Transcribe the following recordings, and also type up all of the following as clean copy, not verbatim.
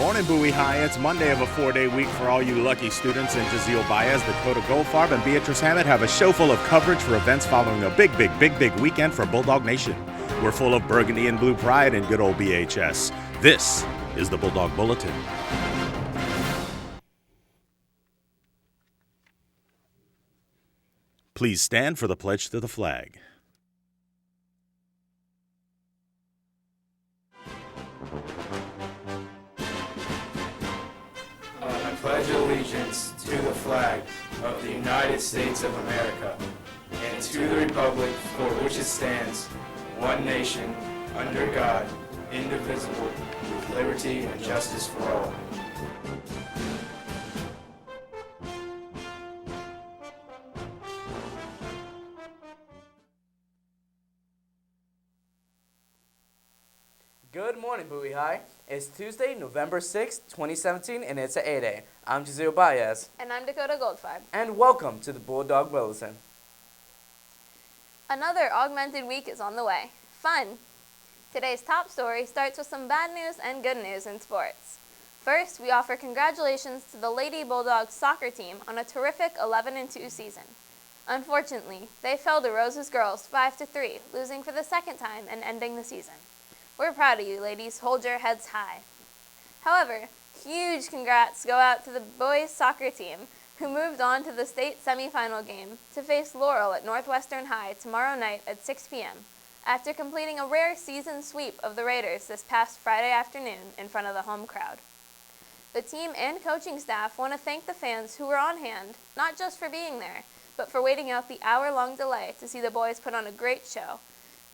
morning, Bowie High. It's Monday of a 4-day week for all you lucky students, and Jazziel, Baez, Dakota, Goldfarb, and Beatrice Hammett have a show full of coverage for events following a big weekend for Bulldog Nation. We're full of burgundy and blue pride in good old BHS. This is the Bulldog Bulletin. Please stand for the pledge to the flag. I pledge allegiance to the flag of the United States of America and to the republic for which it stands, one nation, under God, indivisible, with liberty and justice for all. Good morning, Bowie High. It's Tuesday, November 6th, 2017, and it's at 8 a.m. I'm Jazziel Baez. And I'm Dakota Goldfarb. And welcome to the Bulldog Bulletin. Another augmented week is on the way. Fun! Today's top story starts with some bad news and good news in sports. First, we offer congratulations to the Lady Bulldogs soccer team on a terrific 11-2 season. Unfortunately, they fell to Rose's girls 5-3, losing for the second time and ending the season. We're proud of you, ladies. Hold your heads high. However, huge congrats go out to the boys soccer team, who moved on to the state semifinal game to face Laurel at Northwestern High tomorrow night at 6 p.m. after completing a rare season sweep of the Raiders this past Friday afternoon in front of the home crowd. The team and coaching staff want to thank the fans who were on hand, not just for being there, but for waiting out the hour-long delay to see the boys put on a great show,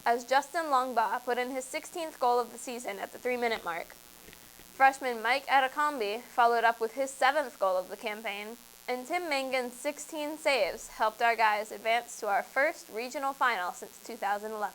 as Justin Longbaugh put in his 16th goal of the season at the 3-minute mark. Freshman Mike Adekombi followed up with his 7th goal of the campaign, and Tim Mangan's 16 saves helped our guys advance to our first regional final since 2011.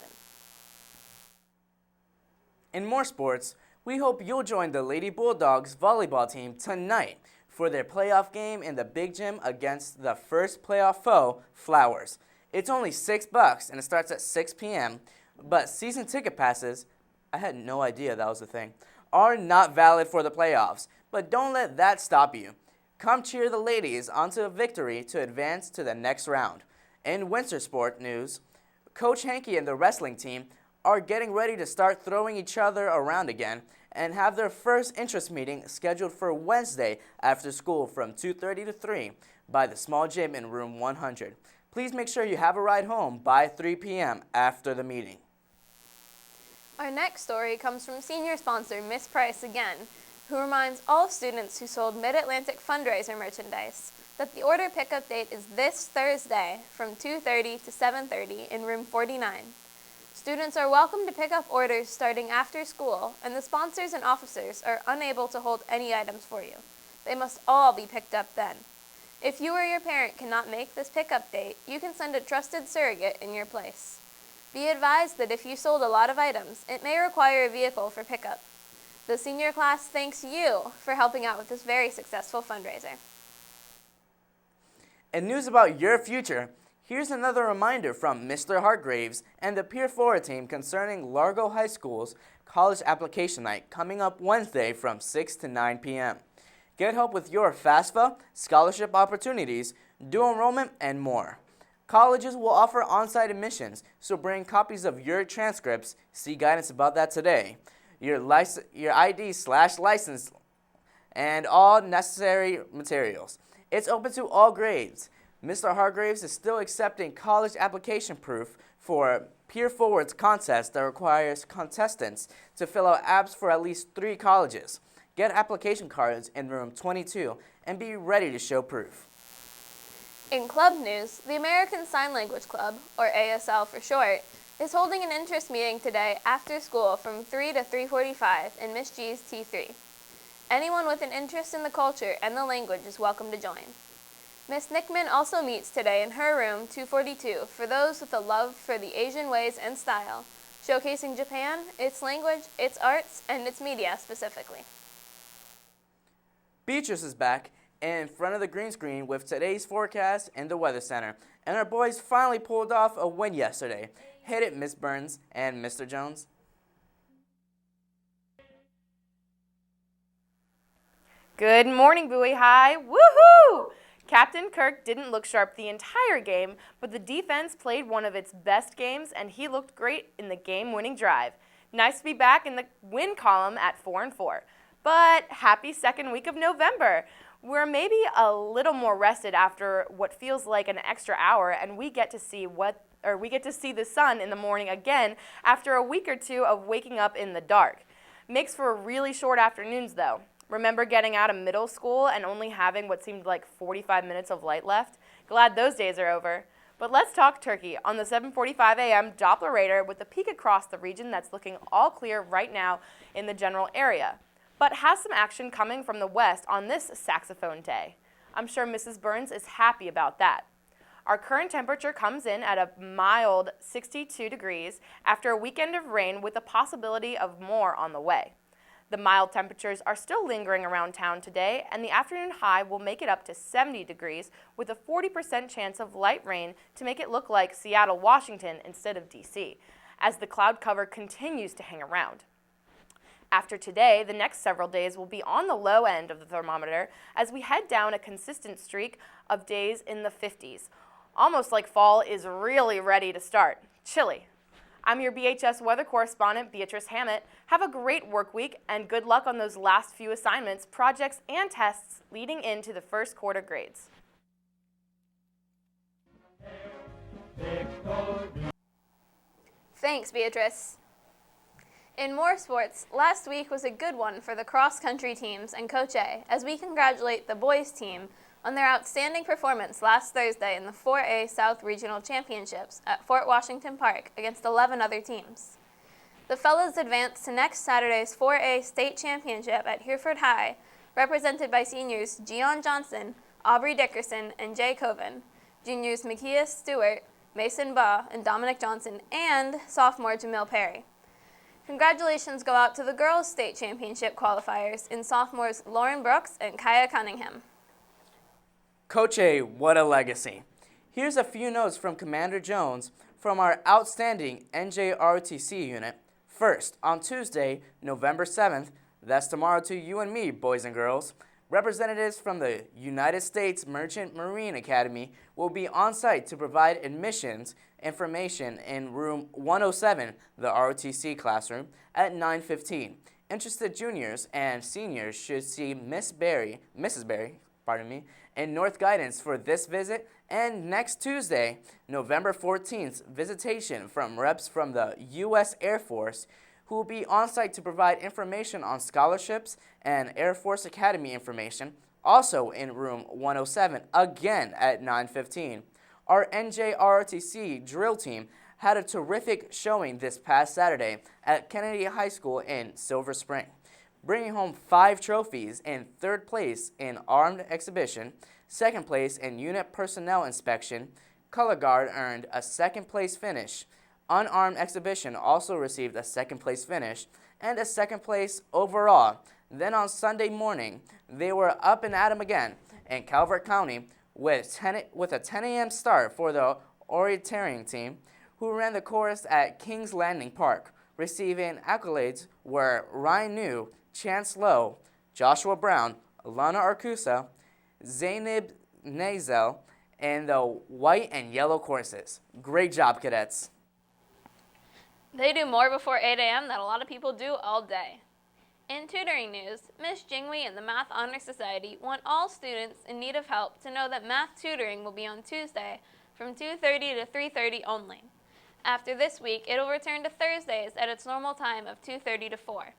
In more sports, we hope you'll join the Lady Bulldogs volleyball team tonight for their playoff game in the Big Gym against the first playoff foe, Flowers. It's only $6 and it starts at 6 p.m., but season ticket passes, I had no idea that was a thing, are not valid for the playoffs. But don't let that stop you. Come cheer the ladies onto a victory to advance to the next round. In winter sport news, Coach Hankey and the wrestling team are getting ready to start throwing each other around again and have their first interest meeting scheduled for Wednesday after school from 2:30 to 3 by the small gym in room 100. Please make sure you have a ride home by 3 p.m. after the meeting. Our next story comes from senior sponsor Miss Price again, who reminds all students who sold Mid-Atlantic fundraiser merchandise that the order pickup date is this Thursday from 2:30 to 7:30 in room 49. Students are welcome to pick up orders starting after school, and the sponsors and officers are unable to hold any items for you. They must all be picked up then. If you or your parent cannot make this pickup date, you can send a trusted surrogate in your place. Be advised that if you sold a lot of items, it may require a vehicle for pickup. The senior class thanks you for helping out with this very successful fundraiser. And news about your future, here's another reminder from Mr. Hargraves and the Peer Forward team concerning Largo High School's college application night coming up Wednesday from 6 to 9 p.m. Get help with your FAFSA, scholarship opportunities, dual enrollment, and more. Colleges will offer on-site admissions, so bring copies of your transcripts, see guidance about that today, your ID/license, and all necessary materials. It's open to all grades. Mr. Hargraves is still accepting college application proof for Peer Forward's contest that requires contestants to fill out apps for at least 3 colleges. Get application cards in room 22 and be ready to show proof. In club news, the American Sign Language Club, or ASL for short, is holding an interest meeting today after school from 3 to 3:45 in Miss G's T3. Anyone with an interest in the culture and the language is welcome to join. Miss Nickman also meets today in her room 242 for those with a love for the Asian ways and style, showcasing Japan, its language, its arts, and its media specifically. Beatrice is back in front of the green screen with today's forecast and the Weather Center, and our boys finally pulled off a win yesterday. Hit it, Miss Burns and Mr. Jones. Good morning, Bowie High. Woohoo! Captain Kirk didn't look sharp the entire game, but the defense played one of its best games, and he looked great in the game-winning drive. Nice to be back in the win column at 4-4. But happy second week of November. We're maybe a little more rested after what feels like an extra hour, and we get to see the sun in the morning again after a week or two of waking up in the dark. Makes for really short afternoons, though. Remember getting out of middle school and only having what seemed like 45 minutes of light left? Glad those days are over. But let's talk turkey on the 7:45 a.m. Doppler radar with a peek across the region that's looking all clear right now in the general area, but has some action coming from the west on this saxophone day. I'm sure Mrs. Burns is happy about that. Our current temperature comes in at a mild 62 degrees after a weekend of rain with the possibility of more on the way. The mild temperatures are still lingering around town today, and the afternoon high will make it up to 70 degrees with a 40% chance of light rain to make it look like Seattle, Washington instead of D.C., as the cloud cover continues to hang around. After today, the next several days will be on the low end of the thermometer as we head down a consistent streak of days in the 50s. Almost like fall is really ready to start. Chilly. I'm your BHS weather correspondent, Beatrice Hammett. Have a great work week and good luck on those last few assignments, projects, and tests leading into the first quarter grades. Thanks, Beatrice. In more sports, last week was a good one for the cross-country teams and Coach A, as we congratulate the boys team on their outstanding performance last Thursday in the 4A South Regional Championships at Fort Washington Park against 11 other teams. The fellas advanced to next Saturday's 4A State Championship at Hereford High, represented by seniors Gion Johnson, Aubrey Dickerson, and Jay Coven, juniors Makias Stewart, Mason Baugh, and Dominic Johnson, and sophomore Jamil Perry. Congratulations go out to the girls' state championship qualifiers in sophomores Lauren Brooks and Kaya Cunningham. Coach A, what a legacy. Here's a few notes from Commander Jones from our outstanding NJROTC unit. First, on Tuesday, November 7th, that's tomorrow to you and me, boys and girls, representatives from the United States Merchant Marine Academy will be on site to provide admissions information in room 107, the ROTC classroom, at 9:15. Interested juniors and seniors should see Mrs. Berry, in North Guidance for this visit, and next Tuesday, November 14th, visitation from reps from the U.S. Air Force who will be on site to provide information on scholarships and Air Force Academy information, also in room 107, again at 9:15. Our NJROTC drill team had a terrific showing this past Saturday at Kennedy High School in Silver Spring, bringing home 5 trophies in 3rd place in armed exhibition, 2nd place in unit personnel inspection. Color guard earned a 2nd place finish. Unarmed exhibition also received a 2nd place finish and a 2nd place overall. Then on Sunday morning, they were up and at 'em again in Calvert County with a 10 a.m. start for the orienteering team, who ran the course at Kings Landing Park. Receiving accolades were Ryan New, Chance Lowe, Joshua Brown, Lana Arcusa, Zainab Nazel, and the white and yellow courses. Great job, cadets. They do more before 8 a.m. than a lot of people do all day. In tutoring news, Ms. Jingwei and the Math Honor Society want all students in need of help to know that math tutoring will be on Tuesday from 2:30 to 3:30 only. After this week, it will return to Thursdays at its normal time of 2:30 to 4.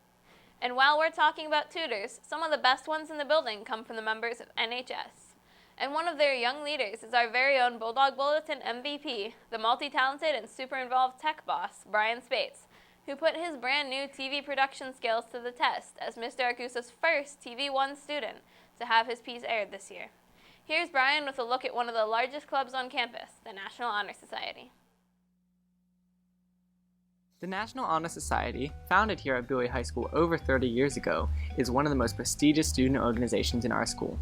And while we're talking about tutors, some of the best ones in the building come from the members of NHS. And one of their young leaders is our very own Bulldog Bulletin MVP, the multi-talented and super involved tech boss, Brian Spates, who put his brand new TV production skills to the test as Mr. Arcusa's first TV1 student to have his piece aired this year. Here's Brian with a look at one of the largest clubs on campus, the National Honor Society. The National Honor Society, founded here at Bowie High School over 30 years ago, is one of the most prestigious student organizations in our school.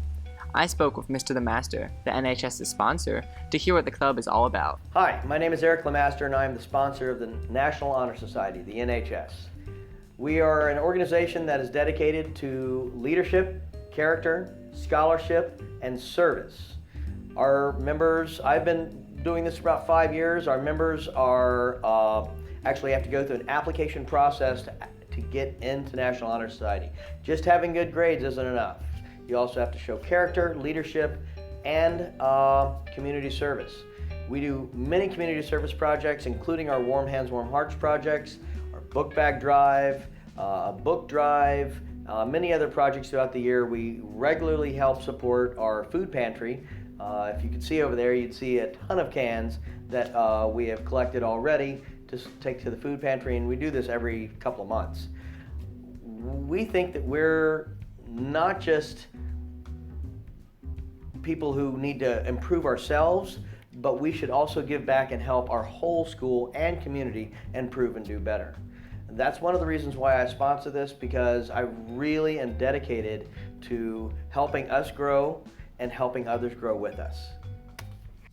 I spoke with Mr. The Master, the NHS's sponsor, to hear what the club is all about. Hi, my name is Eric Lemaster and I am the sponsor of the National Honor Society, the NHS. We are an organization that is dedicated to leadership, character, scholarship, and service. Our members, I've been doing this for about 5 years. Our members are actually have to go through an application process to get into National Honor Society. Just having good grades isn't enough. You also have to show character, leadership, and community service. We do many community service projects, including our Warm Hands, Warm Hearts projects, our book bag drive, a book drive, many other projects throughout the year. We regularly help support our food pantry. If you could see over there, you'd see a ton of cans that we have collected already to take to the food pantry, and we do this every couple of months. We think that we're not just people who need to improve ourselves, but we should also give back and help our whole school and community improve and do better. That's one of the reasons why I sponsor this, because I really am dedicated to helping us grow and helping others grow with us.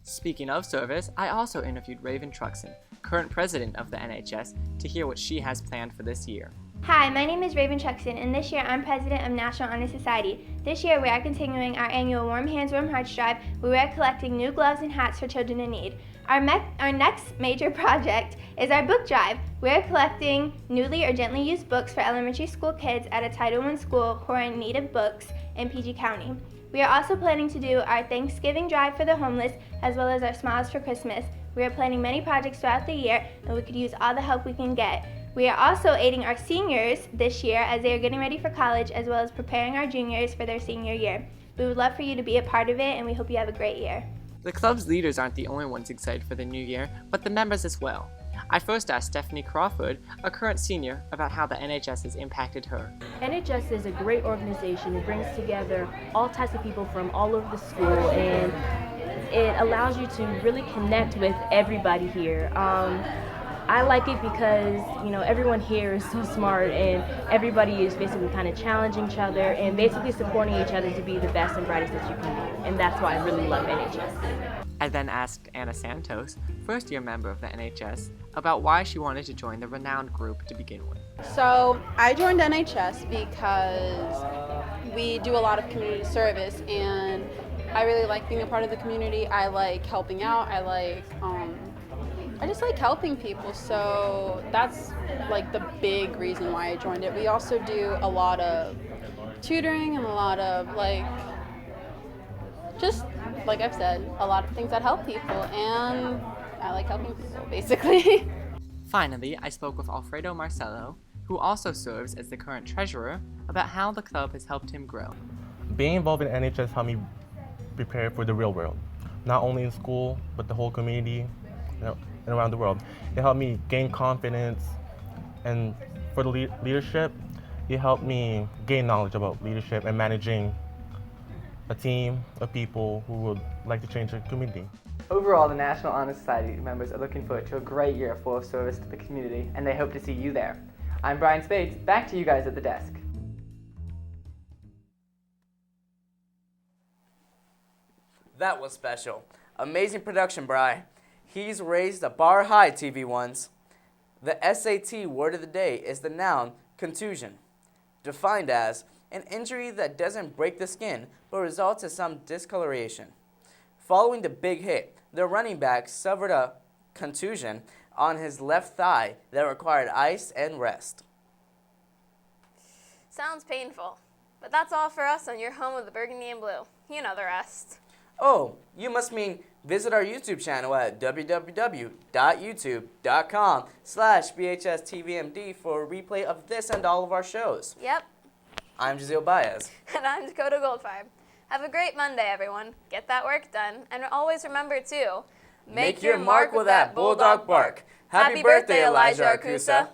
Speaking of service, I also interviewed Raven Truxton, current president of the NHS, to hear what she has planned for this year. Hi, my name is Raven Truxton, and this year I'm president of National Honor Society. This year we are continuing our annual Warm Hands, Warm Hearts drive, where we are collecting new gloves and hats for children in need. Our next major project is our book drive. We are collecting newly or gently used books for elementary school kids at a Title I school who are in need of books in PG County. We are also planning to do our Thanksgiving drive for the homeless, as well as our Smiles for Christmas. We are planning many projects throughout the year, and we could use all the help we can get. We are also aiding our seniors this year as they are getting ready for college, as well as preparing our juniors for their senior year. We would love for you to be a part of it, and we hope you have a great year. The club's leaders aren't the only ones excited for the new year, but the members as well. I first asked Stephanie Crawford, a current senior, about how the NHS has impacted her. NHS is a great organization. It brings together all types of people from all over the school, and it allows you to really connect with everybody here. I like it because, everyone here is so smart, and everybody is basically kind of challenging each other and basically supporting each other to be the best and brightest that you can be. And that's why I really love NHS. I then asked Anna Santos, first-year member of the NHS, about why she wanted to join the renowned group to begin with. So I joined NHS because we do a lot of community service, and I really like being a part of the community. I like helping out. I just like helping people, so that's like the big reason why I joined it. We also do a lot of tutoring and a lot of just like I've said, a lot of things that help people, and I like helping people, basically. Finally, I spoke with Alfredo Marcelo, who also serves as the current treasurer, about how the club has helped him grow. Being involved in NHS helped me prepare for the real world, not only in school, but the whole community and around the world. It helped me gain confidence, and for the leadership, it helped me gain knowledge about leadership and managing a team of people who would like to change the community. Overall, the National Honor Society members are looking forward to a great year full of service to the community, and they hope to see you there. I'm Brian Spates, back to you guys at the desk. That was special. Amazing production, Bri. He's raised the bar high, TV1s. The SAT word of the day is the noun contusion, defined as an injury that doesn't break the skin but results in some discoloration. Following the big hit, the running back suffered a contusion on his left thigh that required ice and rest. Sounds painful, but that's all for us on your home of the burgundy and blue. You know the rest. Oh, you must mean visit our YouTube channel at www.youtube.com/BHSTVMD for a replay of this and all of our shows. Yep. I'm Jazziel Baez. And I'm Dakota Goldfarb. Have a great Monday, everyone. Get that work done. And always remember to make your mark with that bulldog bark. Happy birthday, Elijah Arcusa.